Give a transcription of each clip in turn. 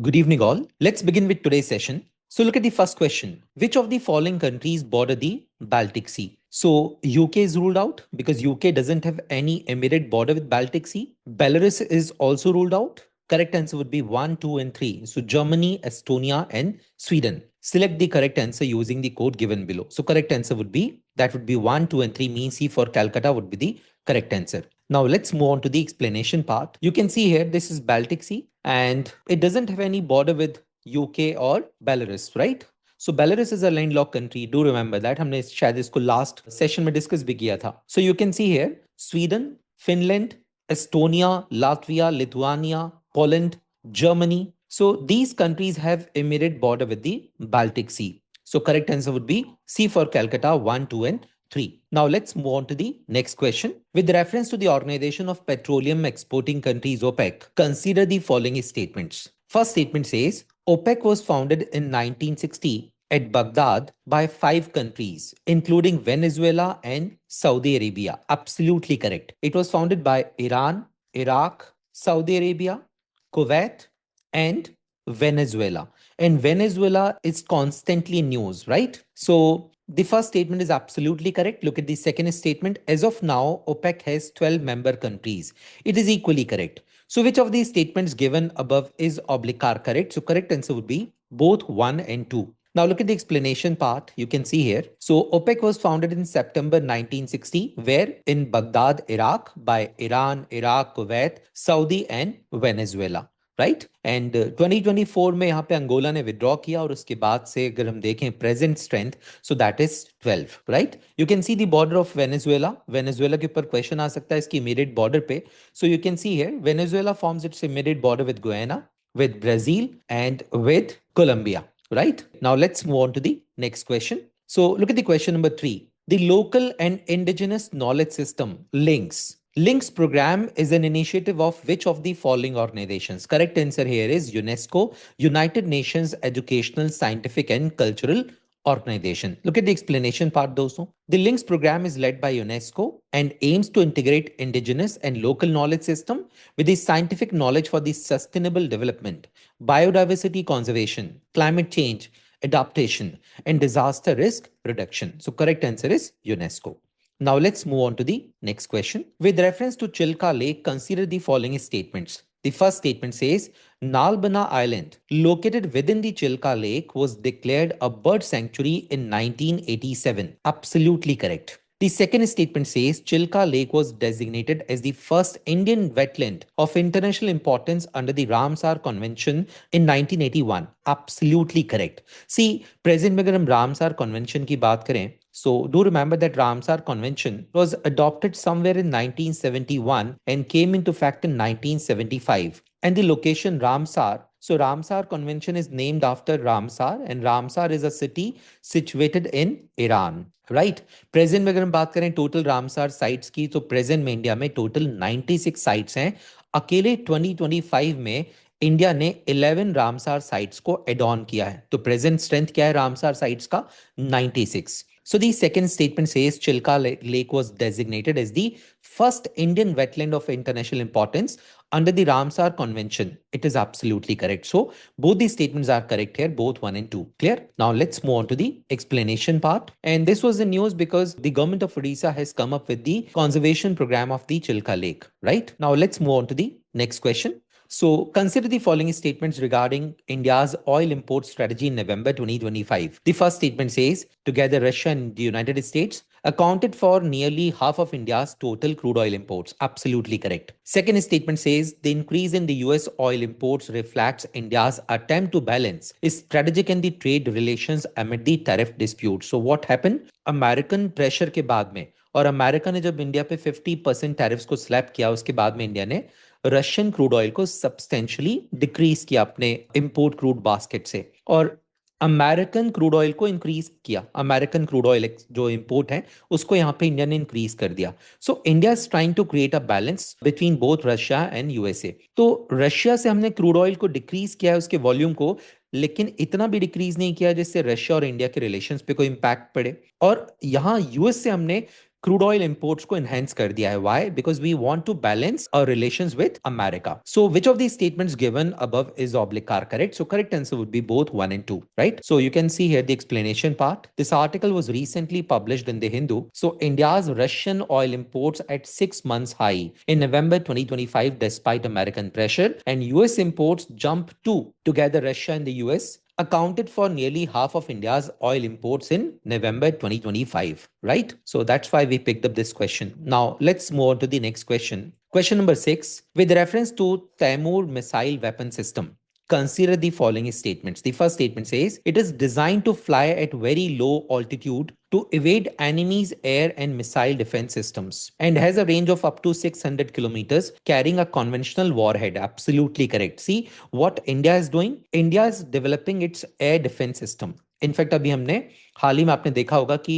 Good evening, all. Let's begin with today's session. So, look at the first question. Which of the following countries border the Baltic Sea? So, UK is ruled out because UK doesn't have any immediate border with Baltic Sea. Belarus is also ruled out. Correct answer would be 1, 2, and 3. So, Germany, Estonia, and Sweden. Select the correct answer using the code given below. So, correct answer would be 1, 2, and 3 means C for Calcutta would be the correct answer. Now let's move on to the explanation part. You can see here this is Baltic Sea and it doesn't have any border with UK or Belarus, right? So Belarus is a landlocked country. Do remember that हमने शायद इसको last session में discuss भी किया था. So you can see here Sweden, Finland, Estonia, Latvia, Lithuania, Poland, Germany. So these countries have immediate border with the Baltic Sea. So correct answer would be C for Calcutta 1, 2, and 3. Now let's move on to the next question. With reference to the Organization of Petroleum Exporting Countries OPEC, consider the following statements. First statement says OPEC was founded in 1960 at Baghdad by 5 countries, including Venezuela and Saudi Arabia. Absolutely correct. It was founded by Iran, Iraq, Saudi Arabia, Kuwait, and Venezuela. And Venezuela is constantly in news, right? So the first statement is absolutely correct. Look at the second statement. As of now, OPEC has 12 member countries. It is equally correct. So which of these statements given above is oblique are correct? So correct answer would be both 1 and 2. Now look at the explanation part. You can see here. So OPEC was founded in September 1960, where in Baghdad, Iraq, by Iran, Iraq, Kuwait, Saudi, and Venezuela. Right and 2024 में यहाँ पे Angola ने withdraw किया और उसके बाद से अगर हम देखें present strength so that is 12 right you can see the border of Venezuela Venezuela के ऊपर क्वेश्चन आ सकता है इसकी इमीडिएट बॉर्डर पे so you can see here Venezuela forms it's immediate border with Guyana with Brazil and with Colombia, right? Now let's move on to the next question. So look at the question number 3. The local and indigenous knowledge system Links program is an initiative of which of the following organizations? Correct answer here is UNESCO, United Nations Educational, Scientific and Cultural Organization. Look at the explanation part, dosto. The Links program is led by UNESCO and aims to integrate indigenous and local knowledge system with the scientific knowledge for the sustainable development, biodiversity conservation, climate change, adaptation, and disaster risk reduction. So correct answer is UNESCO. Now let's move on to the next question. With reference to Chilka Lake, consider the following statements. The first statement says, Nalbana Island, located within the Chilka Lake, was declared a bird sanctuary in 1987. Absolutely correct. The second statement says Chilka Lake was designated as the first Indian wetland of international importance under the Ramsar Convention in 1981. Absolutely correct. See, present में अगर हम Ramsar Convention की बात करें, so do remember that Ramsar Convention was adopted somewhere in 1971 and came into fact in 1975. And the location Ramsar, so Ramsar Convention is named after Ramsar and Ramsar is a city situated in Iran. Right present में अगर हम बात करें total Ramsar sites की तो present में India में total 96 sites हैं अकेले 2025 में इंडिया ने 11 रामसार साइट्स को एड ऑन किया है तो प्रेजेंट स्ट्रेंथ क्या है रामसार साइट्स का 96 So the second statement says Chilka Lake was designated as the first Indian wetland of international importance under the Ramsar Convention. It is absolutely correct. So both these statements are correct here, both 1 and 2. Clear? Now let's move on to the explanation part. And this was in news because the government of Odisha has come up with the conservation program of the Chilka Lake, right? Now let's move on to the next question. So consider the following statements regarding India's oil import strategy in November 2025. The first statement says, together Russia and the United States accounted for nearly half of India's total crude oil imports. Absolutely correct. Second statement says, the increase in the US oil imports reflects India's attempt to balance its strategic and the trade relations amid the tariff dispute. So what happened? American pressure के बाद में और America ने जब India पे 50% tariffs को slab किया उसके बाद में इंडिया ने रशियन क्रूड ऑयल को सब्सटेंशियली डिक्रीज किया अपने इंपोर्ट क्रूड बास्केट से और अमेरिकन क्रूड ऑयल को इंक्रीज किया अमेरिकन क्रूड ऑयल जो इंपोर्ट है उसको यहाँ पे इंडिया ने इंक्रीज कर दिया so India is trying to create a balance between both Russia and USA तो रशिया से हमने क्रूड ऑयल को डिक्रीज किया है उसके वॉल्यूम को लेकिन इतना भी डिक्रीज नहीं किया जिससे रशिया और इंडिया के रिलेशंस पे कोई इंपैक्ट पड़े और यहाँ यूएस से हमने क्रूड ऑयल इंपोर्ट्स को एनहेंस कर दिया है. Why? Because we want to balance our relations with America. So which of these statements given above is oblique are correct? So correct answer would be both 1 and 2, right? So you can see here the explanation part. This article was recently published in the Hindu. So India's Russian oil imports at 6 months high in November 2025 despite American pressure, and US imports jump to together. Russia and the US accounted for nearly half of India's oil imports in November 2025, right? So that's why we picked up this question. Now let's move on to the next question. Question number 6. With reference to Taimur missile weapon system, consider the following statements. The first statement says it is designed to fly at very low altitude to evade enemy's air and missile defense systems and has a range of up to 600 kilometers, carrying a conventional warhead. Absolutely correct. See what India is doing? India is developing its air defense system. In fact अभी हमने हाल ही में आपने देखा होगा कि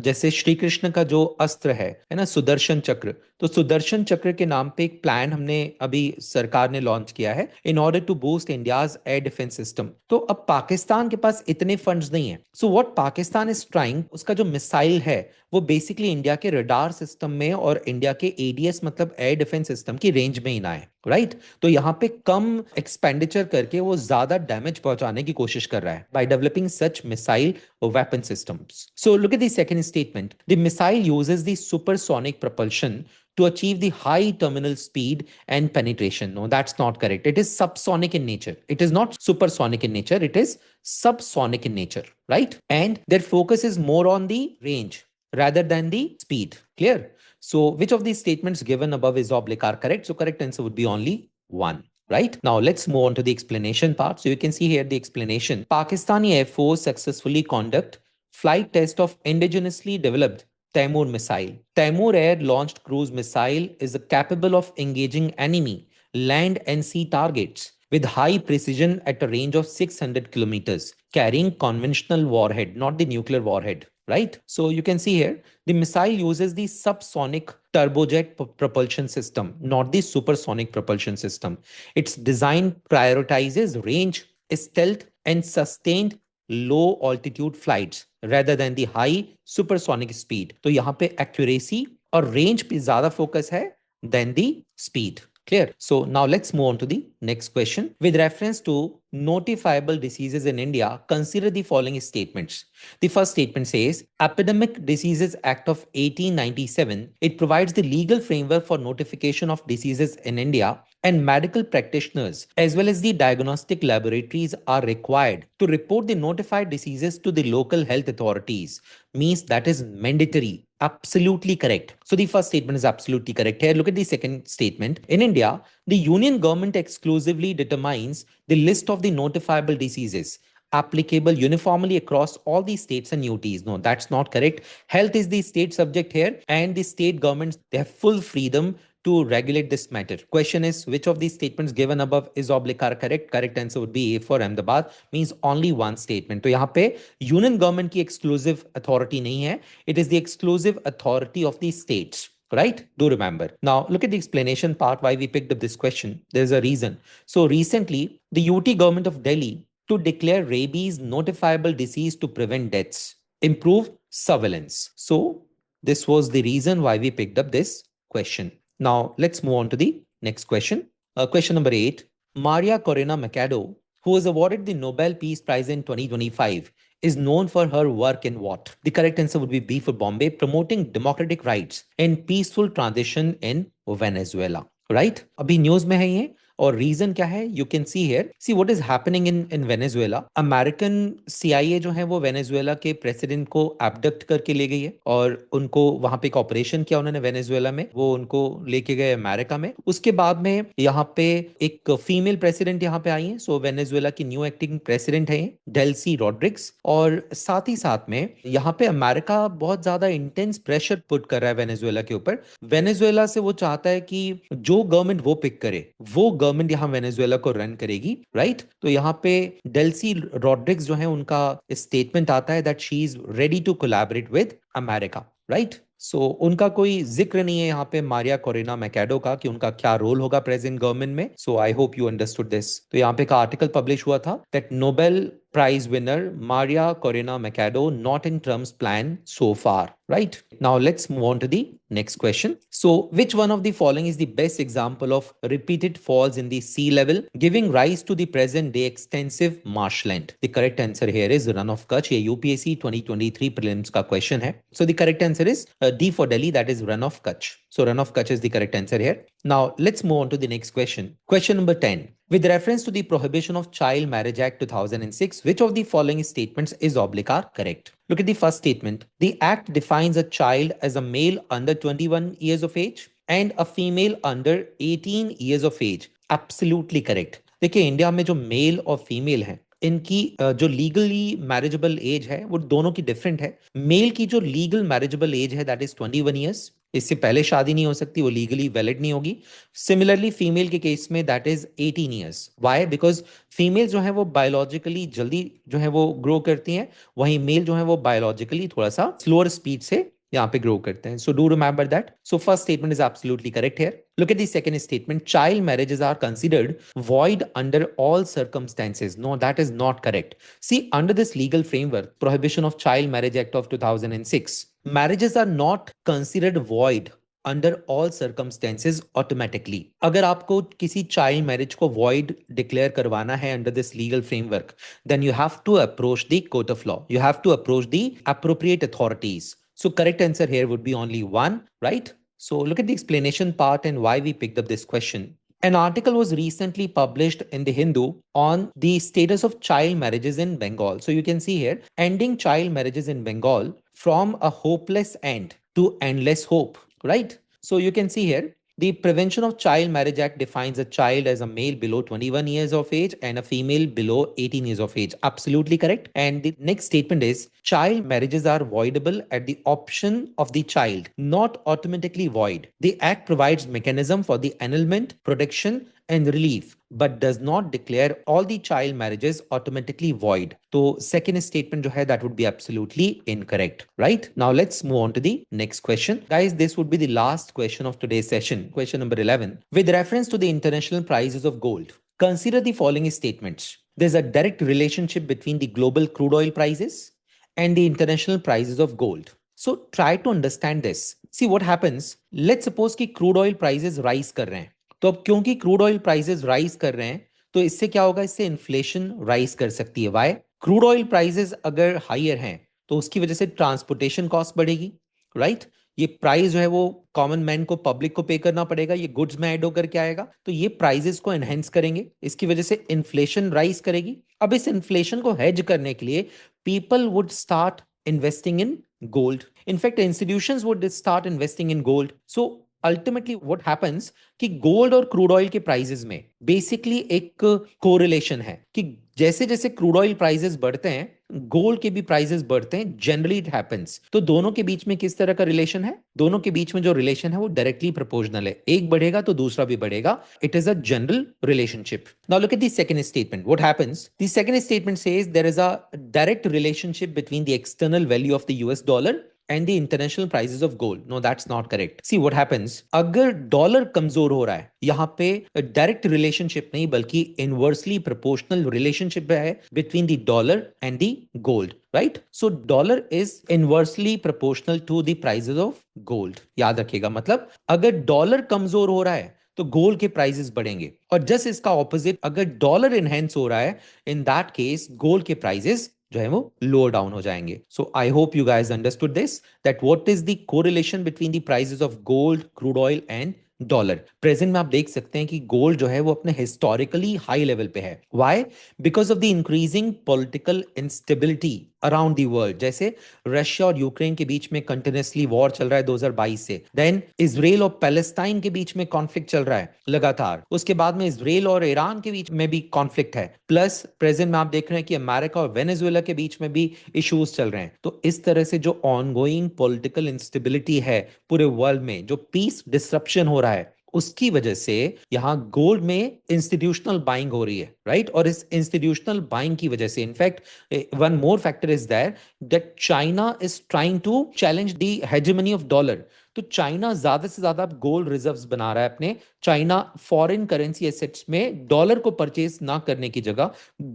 जैसे श्री कृष्ण का जो अस्त्र है ना, सुदर्शन चक्र, तो सुदर्शन चक्र के नाम पे एक प्लान हमने अभी सरकार ने लॉन्च किया है in order to boost India's air defence system. तो अब पाकिस्तान के पास इतने फंड्स नहीं है. So what Pakistan is trying, उसका जो मिसाइल है वो बेसिकली इंडिया के रडार सिस्टम में और इंडिया के एडीएस मतलब एयर डिफेंस सिस्टम की रेंज में ही ना है, राइट? तो यहाँ पे कम एक्सपेंडिचर करके वो ज्यादा डैमेज पहुंचाने की कोशिश कर रहा है by developing such missile weapon systems. So look at the second statement. The missile uses the supersonic propulsion to achieve the high terminal speed and penetration. No, that's not correct. It is subsonic in nature. It is not supersonic in nature. It is subsonic in nature, right? And their focus is more on the range rather than the speed. Clear? So which of these statements given above is oblique are correct? So correct answer would be only 1. Right? Now let's move on to the explanation part. So you can see here the explanation. Pakistani Air Force successfully conduct flight test of indigenously developed Taimur missile. Taimur Air launched cruise missile is capable of engaging enemy land and sea targets with high precision at a range of 600 kilometers, carrying conventional warhead, not the nuclear warhead, right? So you can see here, the missile uses the subsonic turbojet propulsion system, not the supersonic propulsion system. Its design prioritizes range, stealth, and sustained low altitude flights rather than the high supersonic speed. तो यहाँ पे accuracy और range पे ज़्यादा focus है than the speed. Clear? So now let's move on to the next question. With reference to notifiable diseases in India, consider the following statements. The first statement says, Epidemic Diseases Act of 1897, it provides the legal framework for notification of diseases in India, and medical practitioners as well as the diagnostic laboratories are required to report the notified diseases to the local health authorities. Means that is mandatory. Absolutely correct. So the first statement is absolutely correct. Here, look at the second statement. In India, the union government exclusively determines the list of the notifiable diseases applicable uniformly across all the states and UTs. No, that's not correct. Health is the state subject here, and the state governments, they have full freedom to regulate this matter. Question is, which of these statements given above is oblique are correct? Correct answer would be A for Ahmedabad, means only one statement. तो यहाँ पे union government की exclusive authority नहीं है. It is the exclusive authority of the states. Right? Do remember. Now, look at the explanation part why we picked up this question. There's a reason. So recently, the UT government of Delhi to declare rabies notifiable disease to prevent deaths, improve surveillance. So this was the reason why we picked up this question. Now let's move on to the next question. Question number 8. Maria Corina Machado, who was awarded the Nobel Peace Prize in 2025, is known for her work in what? The correct answer would be B for Bombay, promoting democratic rights and peaceful transition in Venezuela. Right? अभी news में है ये, और reason क्या है? You can see here, see what is happening in Venezuela. American CIA जो है वो वेनेजुएला के प्रेसिडेंट को एब्डक्ट करके ले गई है और उनको वहां पे एक ऑपरेशन किया उन्होंने वेनेजुएला में, वो उनको लेके गए अमेरिका में. उसके बाद में यहाँ पे एक फीमेल प्रेसिडेंट यहाँ पे आई है. सो वेनेजुएला की न्यू एक्टिंग प्रेसिडेंट है डेल्सी रॉड्रिग्स. और साथ ही साथ में यहाँ पे अमेरिका बहुत ज्यादा इंटेंस प्रेशर पुट कर रहा है वेनेजुएला के ऊपर. वेनेजुएला से वो चाहता है कि जो गवर्नमेंट वो पिक करे वो गवर्नमेंट यहाँ वेनेजुएला को रन करेगी, राइट? तो यहाँ पे डेल्सी रॉड्रिग्स जो है उनका स्टेटमेंट आता है that she is ready to collaborate with America, right? So उनका कोई जिक्र नहीं है यहाँ पे मारिया कोरेना मैकेडो का कि उनका क्या रोल होगा प्रेजेंट गवर्नमेंट में. So I hope you understood this. तो यहाँ पे का आर्टिकल पब्लिश हुआ था that Nobel prize winner Maria Corina Machado not in terms plan so far, right? Now let's move on to the next question. So which one of the following is the best example of repeated falls in the sea level giving rise to the present day extensive marshland? The correct answer here is run of Kutch. ये UPSC 2023 prelims का question है. So the correct answer is D for Delhi, that is run of Kutch. So run of Kutch is the correct answer here. Now let's move on to the next question. Question number 10. With reference to the Prohibition of Child Marriage Act 2006, which of the following statements is oblique are correct? Look at the first statement. The act defines a child as a male under 21 years of age and a female under 18 years of age. Absolutely correct. देखिए India में जो mail और female हैं इनकी जो legally marriageable age है वो दोनों की डिफरेंट है. मेल की जो लीगल मैरिजेबल एज है दैट इज 21 ईयर्स. इससे पहले शादी नहीं हो सकती, वो लीगली वैलिड नहीं होगी. सिमिलरली फीमेल के केस में that is 18 years. Why? Because female जो है वो बायोलॉजिकली जल्दी जो है वो ग्रो करती हैं, वहीं मेल जो है वो बायोलॉजिकली थोड़ा सा स्लोअर स्पीड से यहाँ पे ग्रो करते हैं. So do remember that. So first statement is absolutely correct here. Look at the second statement. Child marriages are considered void under all circumstances. No, that is not correct. See, under this legal framework, Prohibition of Child Marriage Act of 2006, marriages are not considered void under all circumstances automatically. अगर आपको किसी child marriage को void declare करवाना है under this legal framework, then you have to approach the court of law. You have to approach the appropriate authorities. So correct answer here would be only one, right? So look at the explanation part and why we picked up this question. An article was recently published in the Hindu on the status of child marriages in Bengal. So you can see here, ending child marriages in Bengal from a hopeless end to endless hope, right? So you can see here, the Prevention of Child Marriage Act defines a child as a male below 21 years of age and a female below 18 years of age. Absolutely correct. And the next statement is child marriages are voidable at the option of the child, not automatically void. The act provides mechanism for the annulment, protection, and relief, but does not declare all the child marriages automatically void. So second statement जो है that would be absolutely incorrect, right? Now let's move on to the next question. Guys, this would be the last question of today's session. Question number 11. With reference to the international prices of gold, consider the following statements. There's a direct relationship between the global crude oil prices and the international prices of gold. So try to understand this. See what happens. Let's suppose कि crude oil prices rise कर रहे हैं. तो अब क्योंकि crude oil prices rise कर रहे हैं तो इससे क्या होगा, इससे इन्फ्लेशन राइज कर सकती है. वाई? क्रूड ऑयल प्राइसेस अगर हायर हैं तो उसकी वजह से ट्रांसपोर्टेशन कॉस्ट बढ़ेगी, राइट? ये प्राइस जो है वो कॉमन मैन को, पब्लिक को पे करना पड़ेगा, ये गुड्स में ऐड होकर के आएगा, तो ये प्राइसेस को एनहेंस करेंगे, इसकी वजह से इन्फ्लेशन राइज करेगी. अब इस इन्फ्लेशन को हेज करने के लिए people would start investing in gold. In fact institutions would start investing in gold. So ultimately what happens कि गोल्ड और क्रूड ऑयल के प्राइसेस में बेसिकली एक कोरिलेशन है कि जैसे जैसे क्रूड ऑयल प्राइसेस बढ़ते हैं गोल्ड के भी प्राइसेस बढ़ते हैं. Generally it happens. तो दोनों के बीच में किस तरह का रिलेशन है? दोनों के बीच में जो रिलेशन है वो डायरेक्टली प्रोपोर्शनल है. एक बढ़ेगा तो दूसरा भी बढ़ेगा. It is a general relationship. Now look at the second statement. What happens? The second statement says there is a direct relationship between the external value of the US dollar and the international prices of gold. No, that's not correct. See what happens. अगर dollar कमजोर हो रहा है, यहाँ पे direct relationship नहीं बल्कि inversely proportional relationship है between the dollar and the gold, right? So dollar is inversely proportional to the prices of gold. याद रखिएगा, मतलब अगर डॉलर कमजोर हो रहा है तो गोल्ड के प्राइसेस बढ़ेंगे, और जस्ट इसका ऑपोजिट, अगर डॉलर इनहेंस हो रहा है इन दैट केस गोल्ड के प्राइसेस जो है वो लोअर डाउन हो जाएंगे. So I hope you guys understood this, that what is the correlation between the prices of gold, crude oil and dollar. Present में आप देख सकते हैं कि गोल्ड जो है वो अपने हिस्टोरिकली हाई लेवल पे है. Why? Because of the increasing political instability around the world. जैसे रशिया और यूक्रेन के बीच में कंटिन्यूसली वॉर चल रहा है 2022 से. देन इजराइल और पैलेस्टाइन के बीच में कॉन्फ्लिक्ट चल रहा है लगातार. उसके बाद में इजराइल और ईरान के बीच में भी कॉन्फ्लिक्ट है. प्लस प्रेजेंट में आप देख रहे हैं कि अमेरिका और वेनेजुएला के बीच में भी इश्यूज चल रहे हैं. तो इस तरह से जो ऑनगोइंग पॉलिटिकल इंस्टेबिलिटी है पूरे वर्ल्ड में, जो पीस डिसरप्शन हो रहा है, उसकी वजह से यहां गोल्ड में इंस्टीट्यूशनल बाइंग हो रही है, राइट? और इस इंस्टीट्यूशनल बाइंग की वजह से in fact one more factor is there that China is trying to challenge the hegemony of dollar. तो चाइना ज्यादा से ज्यादा गोल्ड रिजर्व्स बना रहा है अपने. चाइना फॉरेन करेंसी एसेट्स में डॉलर को परचेज ना करने की जगह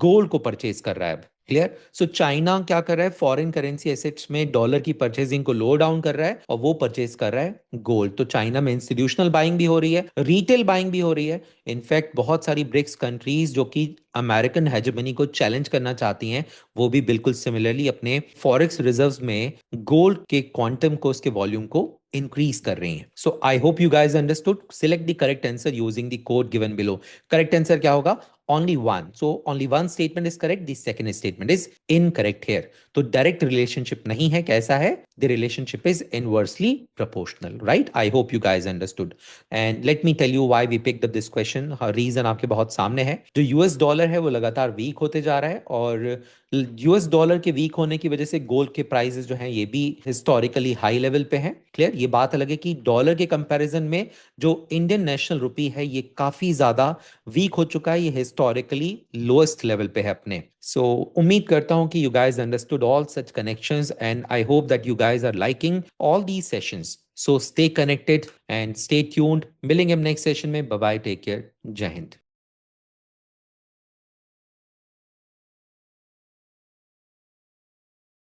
गोल्ड को परचेज कर रहा है. क्लियर। सो चाइना क्या कर रहा है, फॉरेन करेंसी एसेट्स में डॉलर की परचेजिंग को लो डाउन कर रहा है और वो परचेज कर रहा है गोल्ड। तो चाइना में इंस्टीट्यूशनल बाइंग भी हो रही है, रिटेल बाइंग भी हो रही है। इनफैक्ट बहुत सारी ब्रिक्स कंट्रीज जो कि अमेरिकन हेजेमनी को चैलेंज करना चाहती हैं, वो भी बिल्कुल सिमिलरली अपने फॉरेक्स रिजर्व्स में गोल्ड के क्वांटम को, उसके वॉल्यूम को इंक्रीज कर रही हैं। So I hope you guys understood. Select the correct answer using the code given below. Correct answer क्या होगा? only one. So only one statement is correct. The second statement is incorrect here. तो direct relationship नहीं है, कैसा है? The relationship is inversely proportional, right? I hope you guys understood. And let me tell you why we picked up this question. Reason आपके बहुत सामने है। जो यूएस डॉलर है वो लगातार वीक होते जा रहा है, और यूएस डॉलर के वीक होने की वजह से गोल्ड के प्राइसेस जो हैं ये भी हिस्टोरिकली हाई लेवल पे हैं। क्लियर? ये बात अलग है कि डॉलर के कंपैरिजन में जो इंडियन नेशनल रुपी है ये काफी ज्यादा वीक हो चुका है, ये हिस्टोरिकली लोएस्ट लेवल पे है अपने। सो उम्मीद करता हूं कि you guys understood all such connections, and I hope that you guys are liking all these sessions. So stay connected and stay tuned. मिलेंगे हम नेक्स्ट सेशन में। बाय बाय, टेक केयर, जय हिंद।